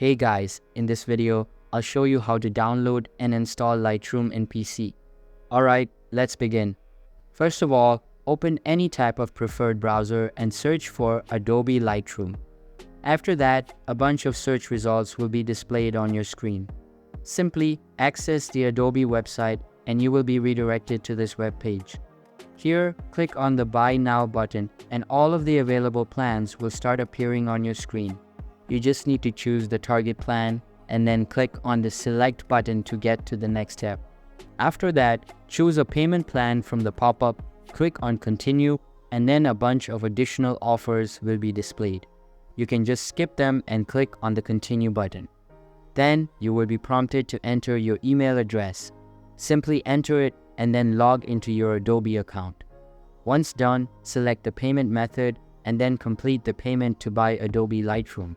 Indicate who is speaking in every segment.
Speaker 1: Hey guys, in this video, I'll show you how to download and install Lightroom in PC. Alright, let's begin. First of all, open any type of preferred browser and search for Adobe Lightroom. After that, a bunch of search results will be displayed on your screen. Simply access the Adobe website and you will be redirected to this web page. Here, click on the Buy Now button and all of the available plans will start appearing on your screen. You just need to choose the target plan and then click on the Select button to get to the next step. After that, choose a payment plan from the pop-up, click on Continue, and then a bunch of additional offers will be displayed. You can just skip them and click on the Continue button. Then, you will be prompted to enter your email address. Simply enter it and then log into your Adobe account. Once done, select the payment method and then complete the payment to buy Adobe Lightroom.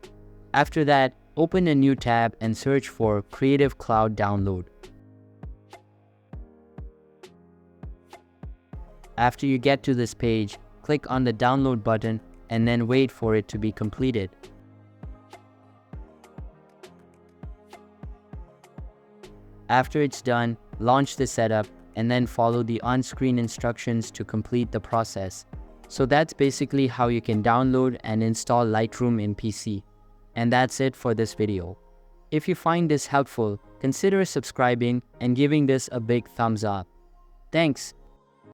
Speaker 1: After that, open a new tab and search for Creative Cloud Download. After you get to this page, click on the Download button and then wait for it to be completed. After it's done, launch the setup and then follow the on-screen instructions to complete the process. So that's basically how you can download and install Lightroom in PC. And that's it for this video. If you find this helpful, consider subscribing and giving this a big thumbs up. Thanks.